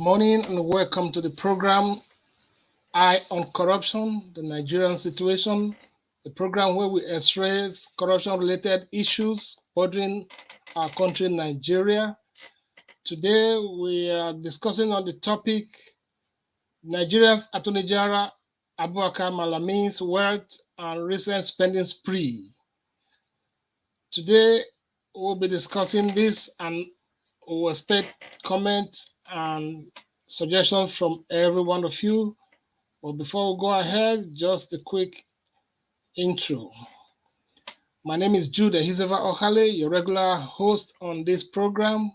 morning and welcome to the program Eye on Corruption, the Nigerian Situation, a program where we address corruption related issues bordering our country, Nigeria. Today we are discussing on the topic Nigeria's Attorney-General Abubakar Malami's wealth and recent spending spree. Today we'll be discussing this and we'll expect comments and suggestions from every one of you. But before we go ahead, just a quick intro. My name is Jude Ehizeva Ohale, your regular host on this program,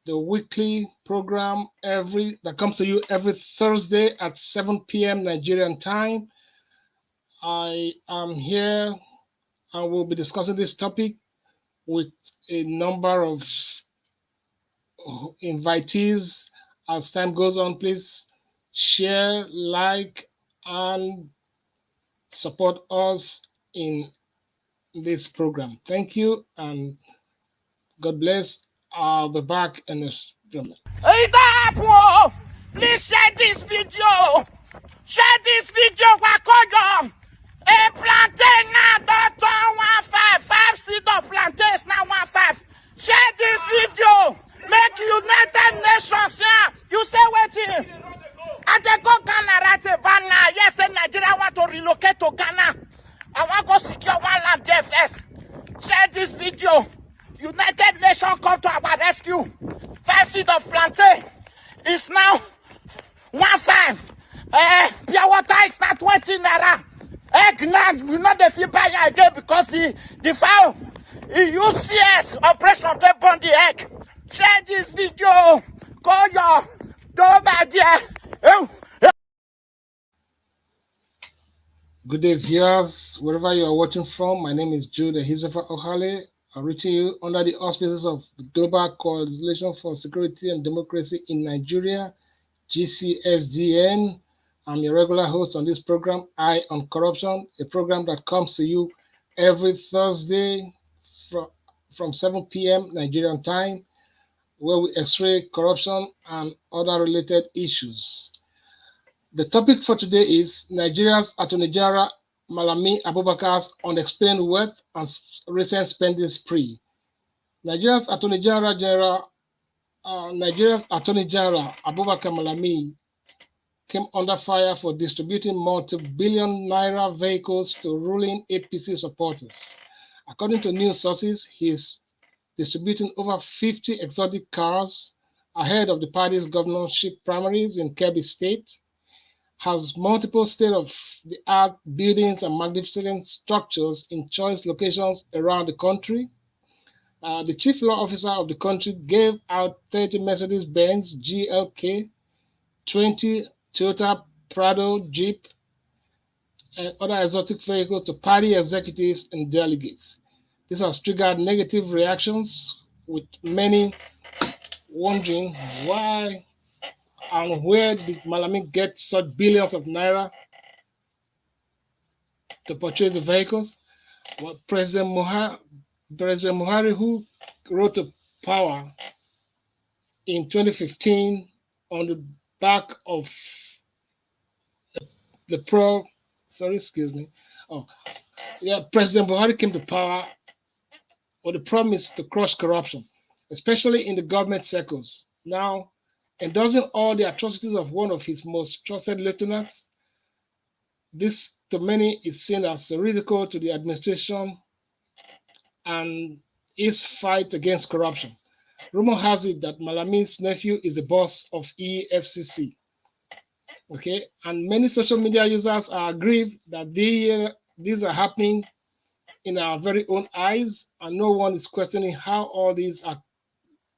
the weekly program that comes to you every Thursday at 7 p.m. Nigerian time. I am here and we'll be discussing this topic with a number of invitees. As time goes on, please share, like, and support us in this program. Thank you and God bless. I'll be back in a moment. Please share this video. Share this video. Wakoyo. A plantain now, don't 1.5 seed of plantains now 1.5. Share this video. Make United Nations here. You say waiting. And they go Ghana right about now. Yes, and Nigeria want to relocate to Ghana. I want to go secure one land there first. Share this video. United Nations come to our rescue. 5 seed of plantain is now 1.5. Pure water is now 20 naira. Egg now, we know the fee buy again because the fowl, UCS operation they burn the egg. Share this video. Call your dog idea. Good day, viewers, wherever you are watching from. My name is Jude Ehizeva Ohale. I'm reaching you under the auspices of the Global Coalition for Security and Democracy in Nigeria, GCSDN. I'm your regular host on this program, Eye on Corruption, a program that comes to you every Thursday from 7 p.m. Nigerian time, where we x-ray corruption and other related issues. The topic for today is Nigeria's Attorney-General Malami Abubakar's unexplained wealth and recent spending spree. Nigeria's Attorney-General Abubakar Malami came under fire for distributing multi-billion naira vehicles to ruling APC supporters. According to news sources, he's distributing over 50 exotic cars ahead of the party's governorship primaries in Kebbi State, has multiple state-of-the-art buildings and magnificent structures in choice locations around the country. The chief law officer of the country gave out 30 Mercedes Benz GLK, 20 Toyota Prado Jeep, and other exotic vehicles to party executives and delegates. This has triggered negative reactions, with many wondering why and where did Malami get such billions of naira to purchase the vehicles. Well, President Buhari, who rose to power in 2015 on the back of President Buhari came to power with the promise to crush corruption, especially in the government circles. Now, endorsing all the atrocities of one of his most trusted lieutenants, this to many is seen as a ridicule to the administration and its fight against corruption. Rumor has it that Malami's nephew is the boss of EFCC. Okay, and many social media users are aggrieved that these are happening in our very own eyes, and no one is questioning how all these are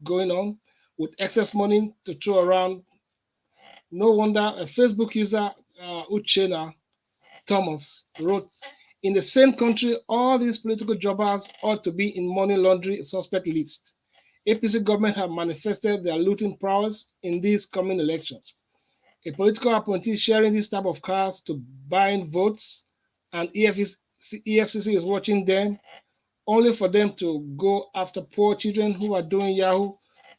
going on with excess money to throw around. No wonder a Facebook user, Uchena Thomas, wrote, "In the same country, all these political jobbers ought to be in money laundering suspect list. APC government have manifested their looting prowess in these coming elections. A political appointee sharing this type of cars to buying votes, and EFCC is watching them, only for them to go after poor children who are doing Yahoo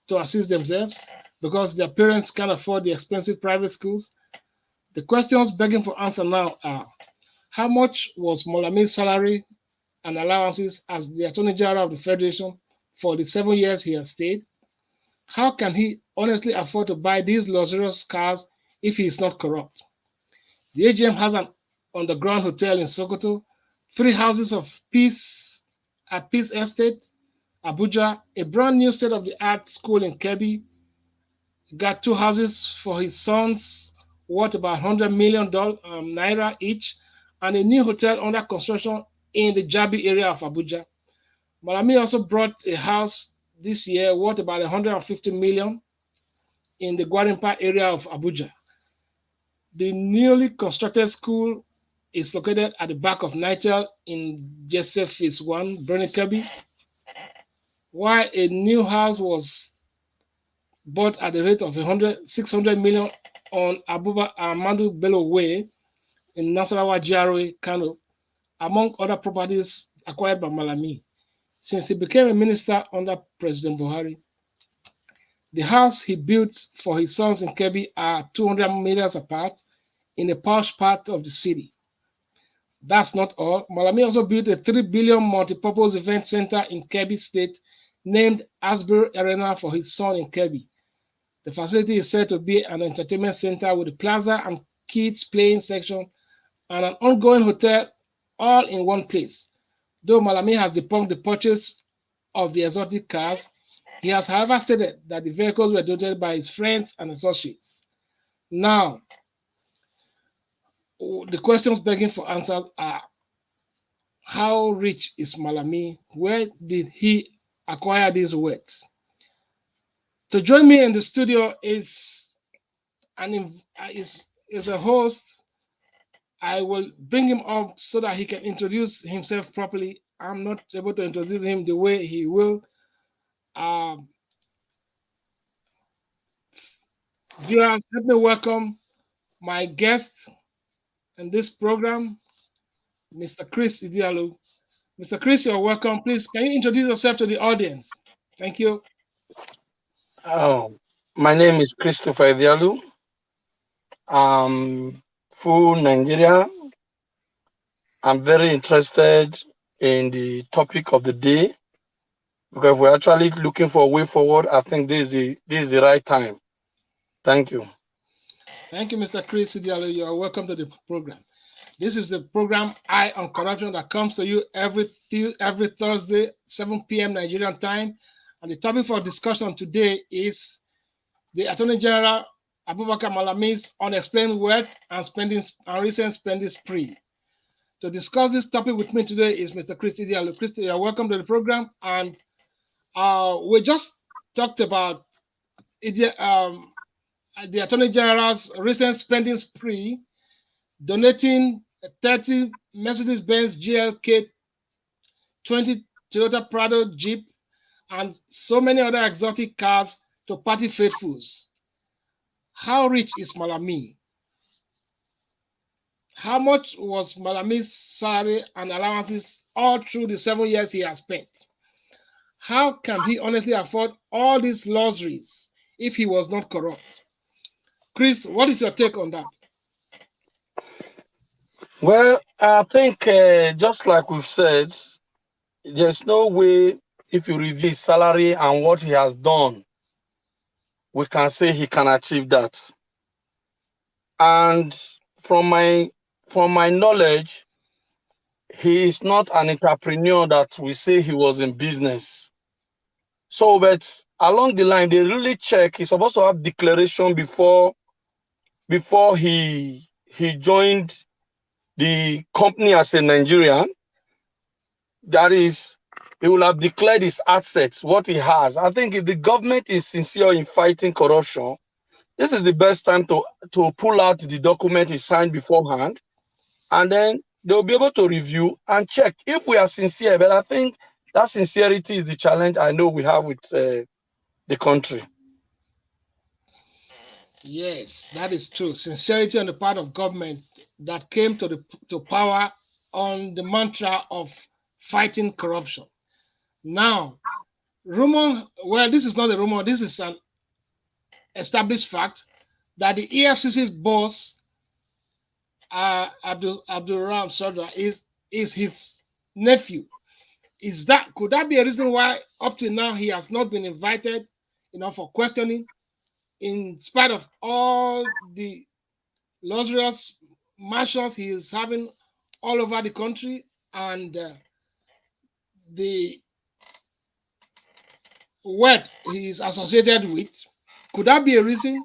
to assist themselves. because their parents can't afford the expensive private schools. The questions begging for answer now are: how much was Malami's salary and allowances as the Attorney General of the Federation for the 7 years he has stayed? How can he honestly afford to buy these luxurious cars if he is not corrupt? The AGM has an underground hotel in Sokoto, 3 houses of peace at Peace Estate, Abuja, a brand new state-of-the-art school in Kebbi, got 2 houses for his sons worth about $100 million naira each, and a new hotel under construction in the Jabi area of Abuja. Malami also brought a house this year worth about 150 million in the Gwarimpa area of Abuja. The newly constructed school is located at the back of Nitel in Joseph Phase 1, Kebbi, while a new house was bought at the rate of 600 million on Abuba Ahmadu Bello Way in Nasarawa GRA, Kano, among other properties acquired by Malami. Since he became a minister under President Buhari, the house he built for his sons in Kebbi are 200 meters apart in a posh part of the city. That's not all. Malami also built a 3 billion multi-purpose event center in Kebbi State named Asbury Arena for his son in Kebbi. The facility is said to be an entertainment center with a plaza and kids playing section and an ongoing hotel all in one place. Though Malami has debunked the purchase of the exotic cars, he has, however, stated that the vehicles were donated by his friends and associates. Now, the questions begging for answers are: how rich is Malami? Where did he acquire these wealth? To join me in the studio is a host. I will bring him up so that he can introduce himself properly. I'm not able to introduce him the way he will. Viewers, let me welcome my guest in this program, Mr. Chris Idialu. Mr. Chris, you're welcome. Please, can you introduce yourself to the audience? Thank you. My name is Christopher Dialu. I'm full Nigeria. I'm very interested in the topic of the day because we're actually looking for a way forward. I think this is the right time. Thank you. Thank you, Mr. Chris Idialu. You are welcome to the program. This is the program Eye on Corruption that comes to you every Thursday, 7 p.m. Nigerian time. And the topic for discussion today is the Attorney General Abubakar Malami's unexplained wealth and recent spending spree. To discuss this topic with me today is Mr. Chris Idialu. Chris, you are welcome to the program. And we just talked about the Attorney General's recent spending spree, donating 30 Mercedes Benz GLK, 20 Toyota Prado Jeep, and so many other exotic cars to party faithfuls. How rich is Malami? How much was Malami's salary and allowances all through the 7 years he has spent? How can he honestly afford all these luxuries if he was not corrupt? Chris, what is your take on that? Well, I think just like we've said, there's no way if you review his salary and what he has done, we can say he can achieve that. And from my knowledge, he is not an entrepreneur that we say he was in business. So, but along the line, they really check. He's supposed to have declaration before he joined the company as a Nigerian. That is, he will have declared his assets, what he has. I think if the government is sincere in fighting corruption, this is the best time to pull out the document he signed beforehand, and then they'll be able to review and check if we are sincere. But I think that sincerity is the challenge I know we have with the country. Yes, that is true. Sincerity on the part of government that came to power on the mantra of fighting corruption. Now, rumor, well, this is not a rumor, this is an established fact that the EFCC's boss, Abdul Ram Sadra, is his nephew. Could that be a reason why up to now he has not been invited, for questioning, in spite of all the luxurious mansions he is having all over the country and the wealth he is associated with? Could that be a reason?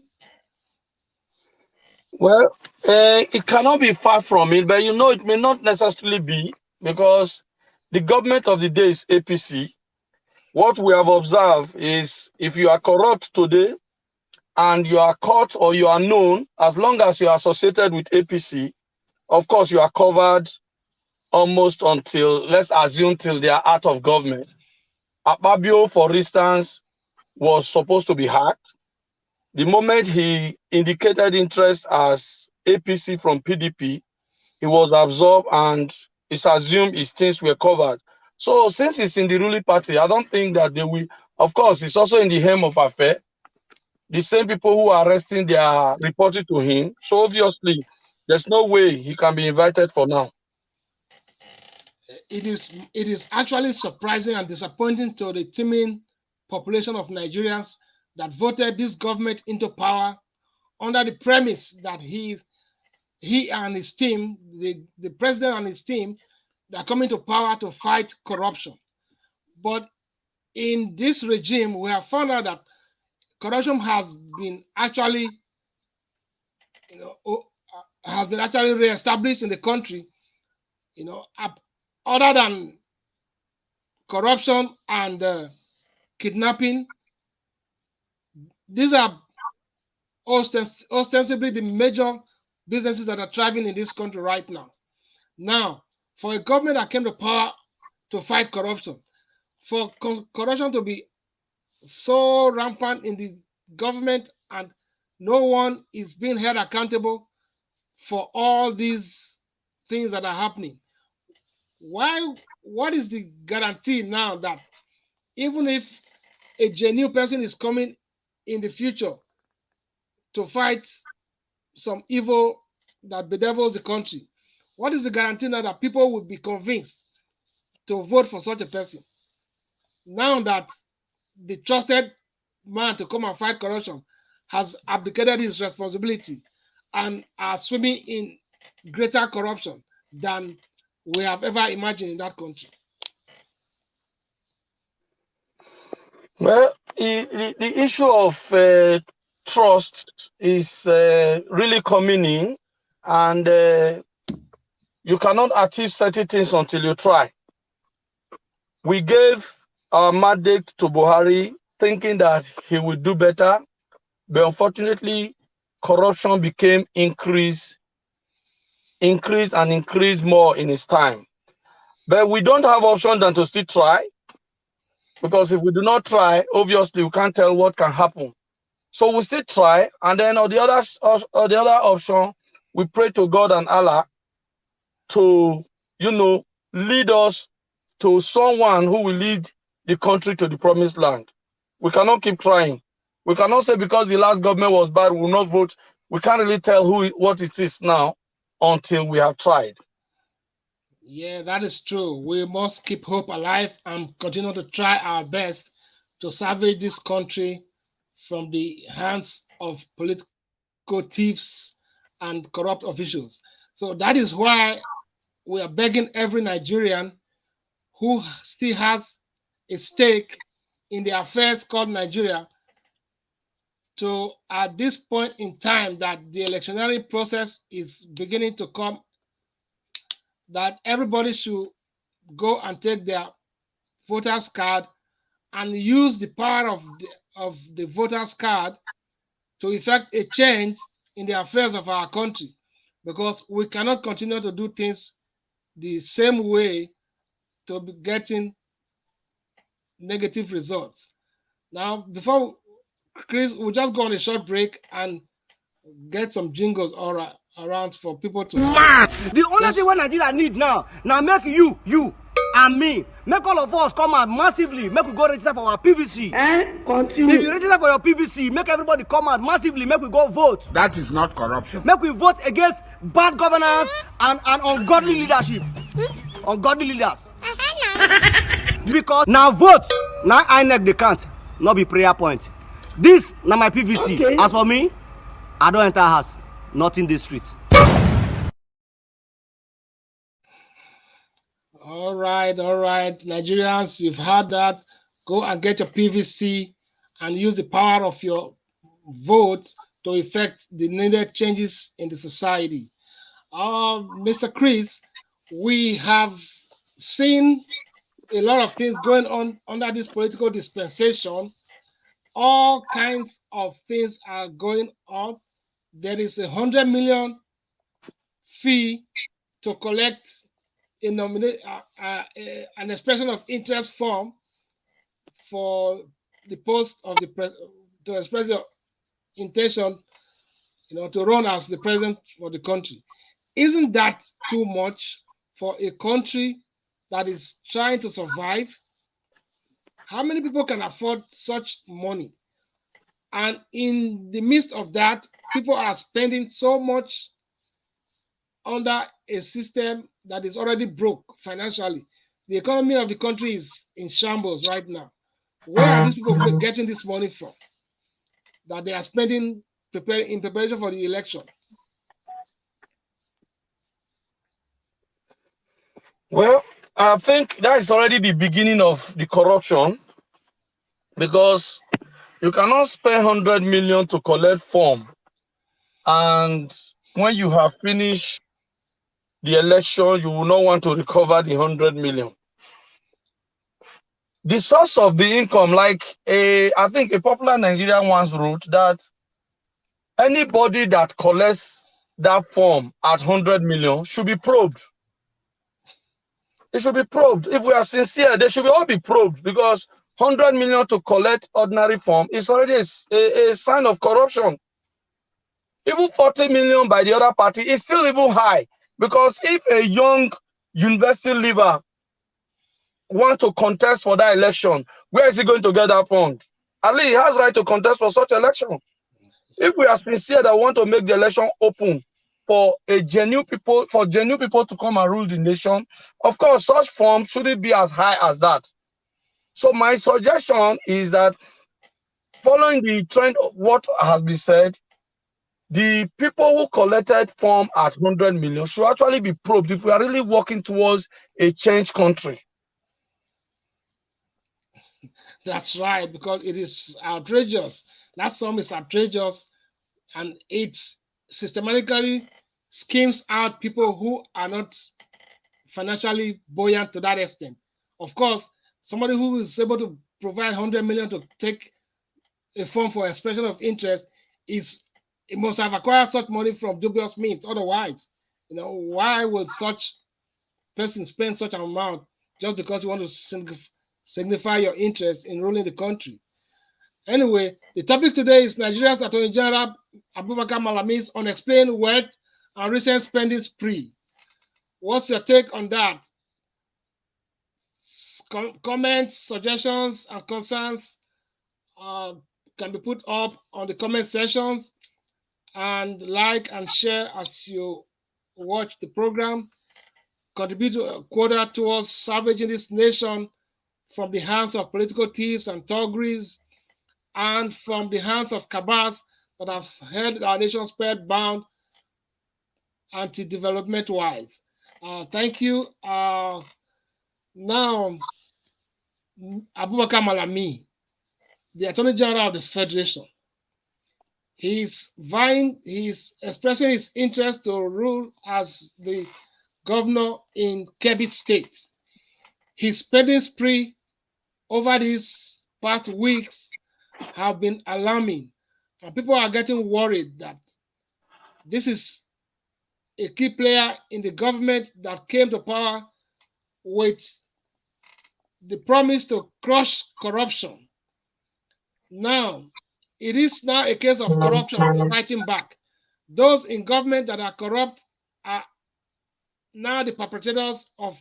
Well, it cannot be far from it, but it may not necessarily be, because the government of the day is APC. What we have observed is, if you are corrupt today and you are caught or you are known, as long as you are associated with APC, of course you are covered almost until, let's assume, till they are out of government. Akpabio, for instance, was supposed to be hacked. The moment he indicated interest as APC from PDP, he was absorbed and it's assumed his things were covered. So since it's in the ruling party, I don't think that they will. Of course, it's also in the hem of affair. The same people who are arresting, they are reporting to him. So obviously, there's no way he can be invited for now. It is actually surprising and disappointing to the teeming population of Nigerians that voted this government into power under the premise that he and his team, the president and his team, they're coming to power to fight corruption. But in this regime, we have found out that corruption has been actually, reestablished in the country. Other than corruption and kidnapping, these are ostensibly the major businesses that are thriving in this country right now. Now, for a government that came to power to fight corruption, for corruption to be so rampant in the government and no one is being held accountable for all these things that are happening, what is the guarantee now that even if a genuine person is coming in the future to fight some evil that bedevils the country, what is the guarantee now that people will be convinced to vote for such a person? Now that the trusted man to come and fight corruption has abdicated his responsibility and are swimming in greater corruption than we have ever imagined in that country. Well, the issue of trust is really coming in, and you cannot achieve certain things until you try. We gave our mandate to Buhari thinking that he would do better, but unfortunately, corruption became increased more in his time. But we don't have option than to still try, because if we do not try, obviously we can't tell what can happen. So we still try, and then on the other option, we pray to God and Allah to, lead us to someone who will lead the country to the promised land. We cannot keep trying. We cannot say because the last government was bad, we will not vote. We can't really tell what it is now until we have tried. Yeah, that is true. We must keep hope alive and continue to try our best to salvage this country from the hands of political thieves and corrupt officials. So that is why we are begging every Nigerian who still has a stake in the affairs called Nigeria to, at this point in time that the electionary process is beginning to come, that everybody should go and take their voter's card and use the power of the voter's card to effect a change in the affairs of our country, because we cannot continue to do things the same way to be getting negative results. Now, before Chris, we'll just go on a short break and get some jingles around for people to. Man, the only thing what Nigeria need now make you and me Make all of us come out massively. Make we go register for our PVC. Continue. If you register for your PVC, make everybody come out massively. Make we go vote. That is not corruption. Make we vote against bad governance and ungodly leadership. Ungodly leaders. Because now vote, now INEC they can't. Not be prayer point. This now my PVC. Okay. As for me, I don't enter house. Not in the street. All right, Nigerians, you've heard that. Go and get your PVC and use the power of your vote to effect the needed changes in the society. Mr. Chris, we have seen a lot of things going on under this political dispensation. All kinds of things are going on. There is 100 million fee to collect an expression of interest form for the post of the to express your intention, to run as the president for the country. Isn't that too much for a country that is trying to survive? How many people can afford such money? And in the midst of that, people are spending so much under a system that is already broke financially. The economy of the country is in shambles right now. Where are these people getting this money from that they are spending in preparation for the election? Well, I think that is already the beginning of the corruption, because you cannot spend 100 million to collect form, and when you have finished the election, you will not want to recover the 100 million. The source of the income, I think a popular Nigerian once wrote that anybody that collects that form at 100 million should be probed. It should be probed. If we are sincere, they should all be probed, because 100 million to collect ordinary form is already a sign of corruption. Even 40 million by the other party is still even high, because if a young university leaver wants to contest for that election, where is he going to get that fund? At least he has right to contest for such election. If we are sincere that we want to make the election open for genuine people to come and rule the nation, of course, such forms shouldn't be as high as that. So my suggestion is that, following the trend of what has been said, the people who collected form at 100 million should actually be probed if we are really working towards a changed country. That's right, because it is outrageous. That sum is outrageous, and it's systematically schemes out people who are not financially buoyant to that extent. Of course, somebody who is able to provide 100 million to take a form for expression of interest it must have acquired such money from dubious means. Otherwise, why would such person spend such an amount just because you want to signify your interest in ruling the country? Anyway, the topic today is Nigeria's Attorney-General Abubakar Malami's unexplained wealth and recent spending spree. What's your take on that? Comments, suggestions, and concerns can be put up on the comment sections, and like and share as you watch the program. Contribute a quota towards salvaging this nation from the hands of political thieves and thuggeries, and from the hands of cabals that have held our nation spellbound anti-development wise. Thank you. Now, Abubakar Malami, the Attorney General of the Federation, he's expressing his interest to rule as the governor in Kebbi State. His spending spree over these past weeks have been alarming, and people are getting worried that this is a key player in the government that came to power with the promise to crush corruption. Now, it is now a case of corruption fighting back. Those in government that are corrupt are now the perpetrators of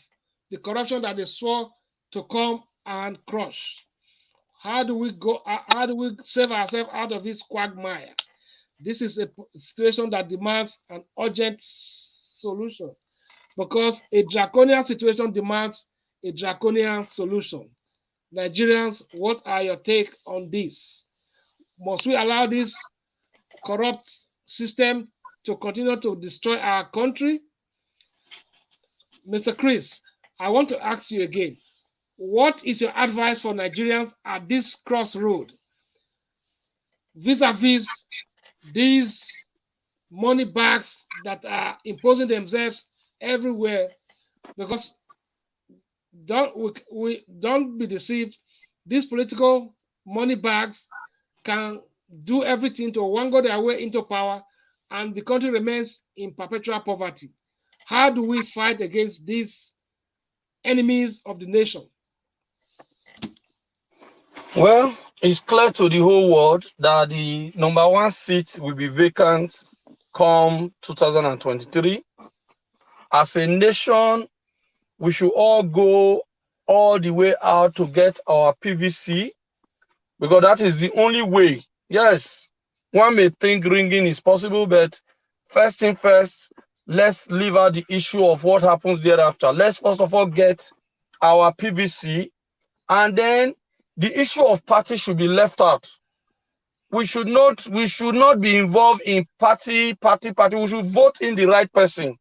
the corruption that they swore to come and crush. How do we go? How do we save ourselves out of this quagmire? This is a situation that demands an urgent solution, because a draconian situation demands a draconian solution. Nigerians, what are your take on this? Must we allow this corrupt system to continue to destroy our country? Mr. Chris, I want to ask you again, what is your advice for Nigerians at this crossroad vis-a-vis these money bags that are imposing themselves everywhere? Because don't be deceived, these political money bags can do everything to wangle their way into power, and the country remains in perpetual poverty. How do we fight against these enemies of the nation? Well, it's clear to the whole world that the number one seat will be vacant come 2023. As a nation, we should all go all the way out to get our PVC, because that is the only way. Yes, one may think ringing is possible, but first thing first, let's leave out the issue of what happens thereafter. Let's first of all get our PVC, and then the issue of party should be left out. We should not be involved in party. We should vote in the right person.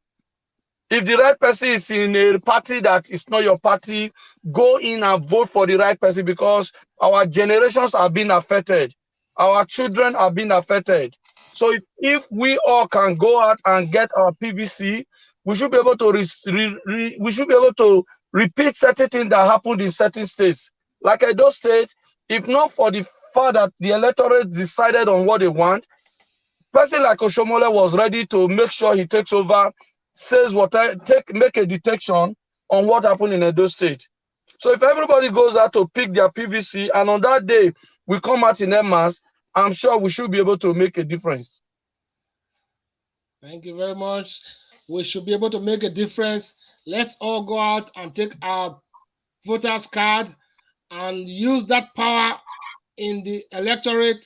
If the right person is in a party that is not your party, go in and vote for the right person, because our generations are being affected. Our children are being affected. So if we all can go out and get our PVC, we should be able to repeat certain things that happened in certain states. Like Edo State, if not for the fact that the electorate decided on what they want, person like Oshomole was ready to make sure he takes over, says make a detection on what happened in Edo State. So if everybody goes out to pick their PVC, and on that day we come out in mass, I'm sure we should be able to make a difference. Thank you very much. We should be able to make a difference. Let's all go out and take our voters card and use that power in the electorate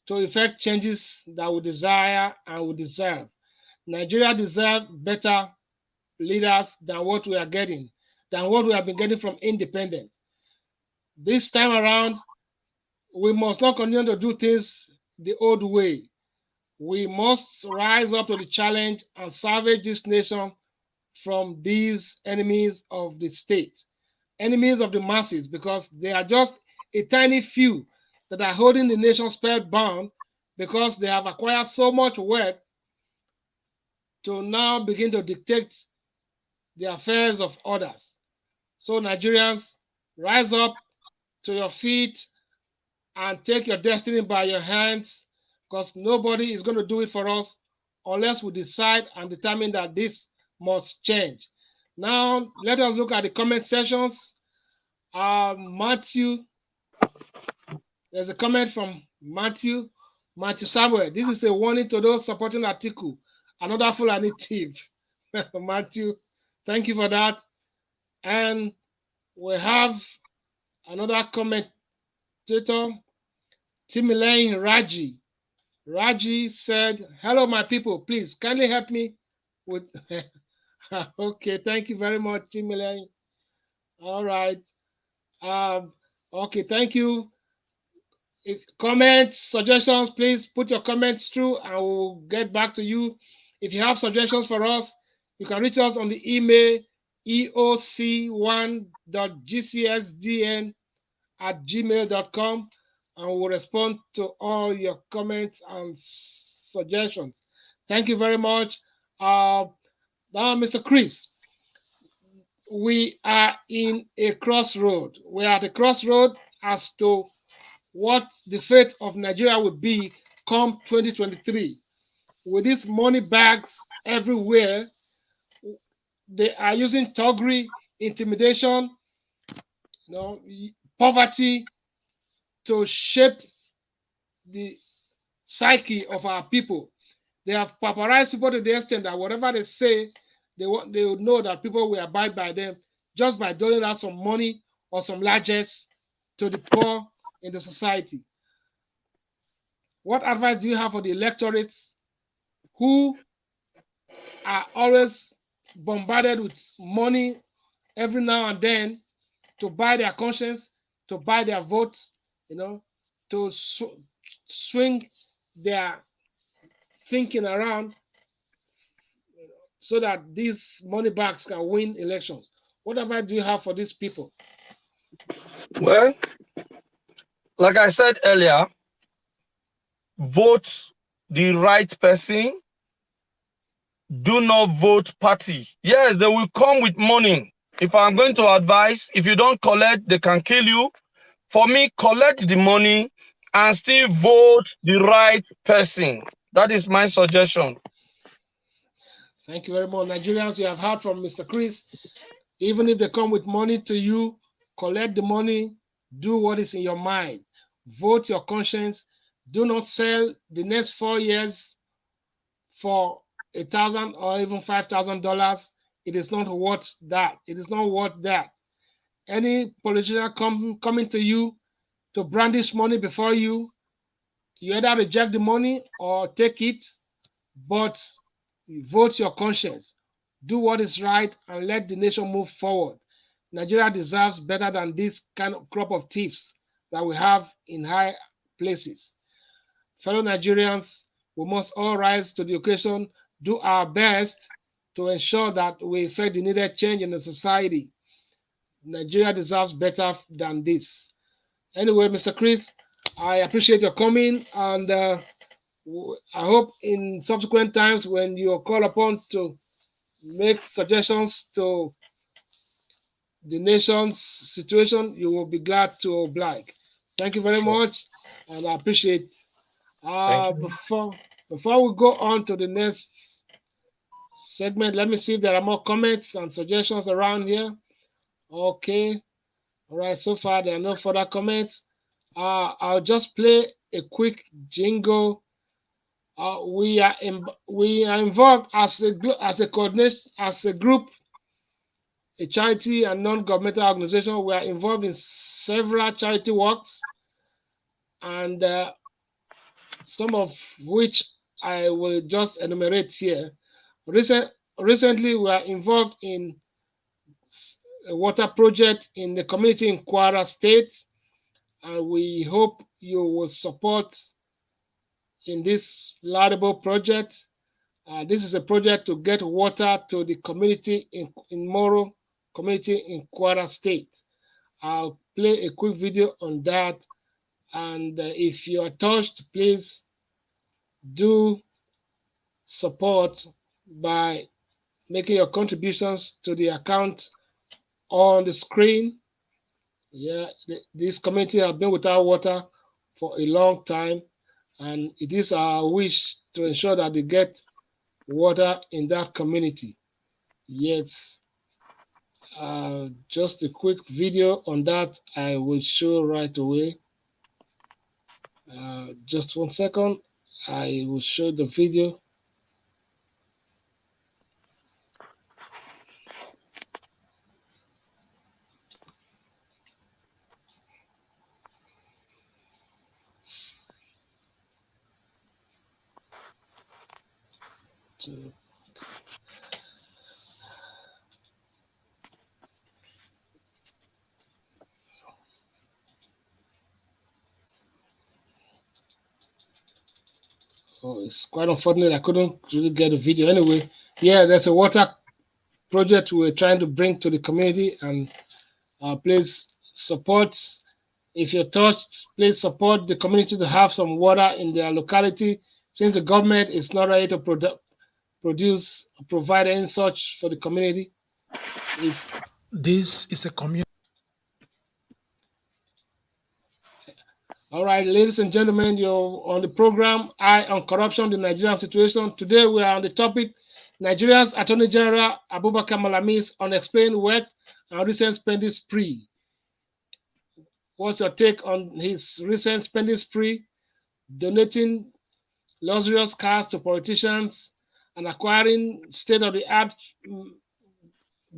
to effect changes that we desire and we deserve. Nigeria deserves better leaders than what we are getting, than what we have been getting from independence. This time around, we must not continue to do things the old way. We must rise up to the challenge and salvage this nation from these enemies of the state, enemies of the masses, because they are just a tiny few that are holding the nation spellbound, because they have acquired so much wealth to now begin to dictate the affairs of others. So Nigerians, rise up to your feet and take your destiny by your hands, because nobody is going to do it for us unless we decide and determine that this must change. Now, let us look at the comment sections. Matthew, there's a comment from Matthew Samuel. This is a warning to those supporting Atiku, another Fulani thief. Matthew, thank you for that. And we have another commentator, Timilein Raji. Raji said, hello, my people. Please, kindly help me with... Okay, thank you very much, Timilein. All right. Okay, thank you. If comments, suggestions, please put your comments through and we'll get back to you. If you have suggestions for us, you can reach us on the email eoc1.gcsdn@gmail.com, and we'll respond to all your comments and suggestions. Thank you very much. Now, Mr. Chris, we are in a crossroad. We are at a crossroad as to what the fate of Nigeria will be come 2023. With these money bags everywhere, they are using thuggery, intimidation, poverty to shape the psyche of our people. They have pauperized people to the extent that whatever they say, they would know that people will abide by them just by doling out some money or some largesse to the poor in the society. What advice do you have for the electorates who are always bombarded with money every now and then to buy their conscience, to buy their votes, to swing their thinking around so that these money bags can win elections? What advice do you have for these people? Well, like I said earlier, vote the right person. Do not vote party. Yes, they will come with money. If I'm going to advise, if you don't collect, they can kill you. For me, collect the money and still vote the right person. That is my suggestion. Thank you very much. Nigerians, you have heard from Mr. Chris. Even if they come with money to you, collect the money, do what is in your mind. Vote your conscience. Do not sell the next 4 years for $1,000 or even $5,000. It is not worth that. It is not worth that. Any politician coming to you to brandish money before you, you either reject the money or take it, but vote your conscience. Do what is right and let the nation move forward. Nigeria deserves better than this kind of crop of thieves that we have in high places. Fellow Nigerians, we must all rise to the occasion, do our best to ensure that we effect the needed change in the society. Nigeria deserves better than this. Anyway, Mr. Chris, I appreciate your coming, and I hope in subsequent times when you are called upon to make suggestions to the nation's situation, you will be glad to oblige. Thank you very much, and I appreciate. Before we go on to the next segment, let me see if there are more comments and suggestions around here. Okay, all right. So far, there are no further comments. I'll just play a quick jingle. We are involved as a coordination, as a group, a charity and non-governmental organization. We are involved in several charity works, and some of which I will just enumerate here. Recently, we are involved in a water project in the community in Kwara State, and we hope you will support in this laudable project. This is a project to get water to the community in Moro community in Kwara State. I'll play a quick video on that, and if you are touched, please do support by making your contributions to the account on the screen. Yeah, this community has been without water for a long time, and it is our wish to ensure that they get water in that community. Yes, just a quick video on that I will show right away. Just 1 second, I will show the video. Oh, it's quite unfortunate I couldn't really get a video. Anyway, yeah, there's a water project we're trying to bring to the community, and please support. If you're touched, please support the community to have some water in their locality, since the government is not ready to provide any such for the community. This is a community. All right, ladies and gentlemen, you're on the program Eye on Corruption, the Nigerian Situation. Today we are on the topic Nigeria's Attorney-General Abubakar Malami's unexplained wealth and recent spending spree. What's your take on his recent spending spree, donating luxurious cars to politicians and acquiring state-of-the-art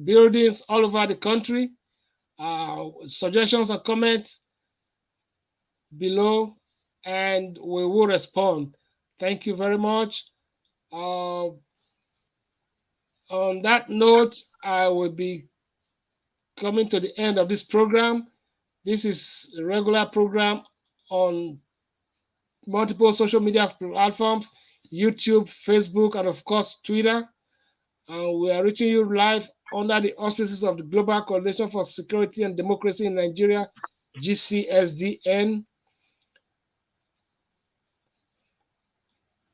buildings all over the country? suggestions and comments below, and we will respond. Thank you very much. On that note, I will be coming to the end of this program. This is a regular program on multiple social media platforms, YouTube, Facebook, and of course, Twitter. And we are reaching you live under the auspices of the Global Coalition for Security and Democracy in Nigeria, GCSDN.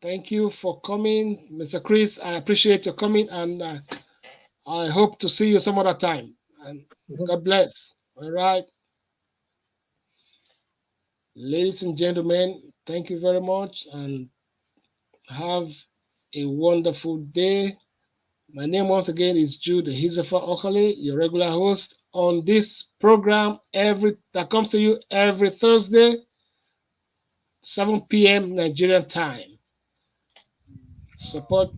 Thank you for coming, Mr. Chris. I appreciate your coming, and I hope to see you some other time. And God bless. All right. Ladies and gentlemen, thank you very much, and have a wonderful day. My name once again is Jude Hizefa Okale, your regular host on this program that comes to you every Thursday, 7 p.m. Nigerian time. Support.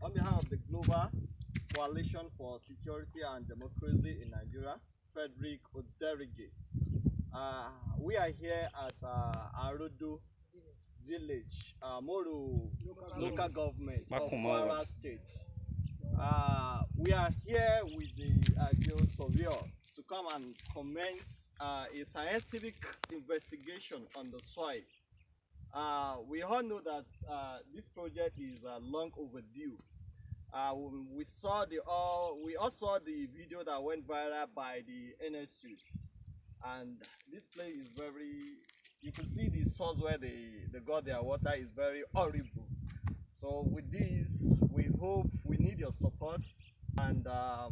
On behalf of the Global Coalition for Security and Democracy in Nigeria, Frederick Oderige. We are here at Arodo Village, Moro local government of Kwara State. We are here with the geo-surveyor to come and commence a scientific investigation on the soil. We all know that this project is long overdue. We all saw the video that went viral by the NSU, and this place is you can see the source where they got their water is very horrible. So with this, we need your support, and I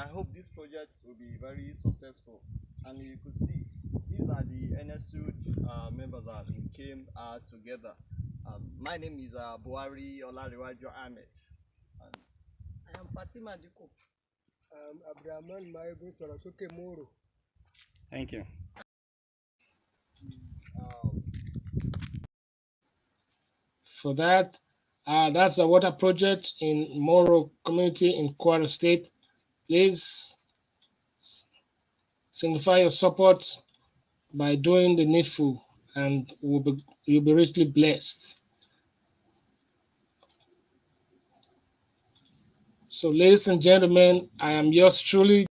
hope this project will be very successful. And you could see these are the NSU members that we came together. My name is Buhari Olariwaju Ahmed. I am Fatima Diko. Abdurrahman Maibu Sarasoke Moro. Thank you. For that, that's a water project in Moro community in Kwara State. Please signify your support by doing the needful, and you'll be richly blessed. So, ladies and gentlemen, I am yours truly,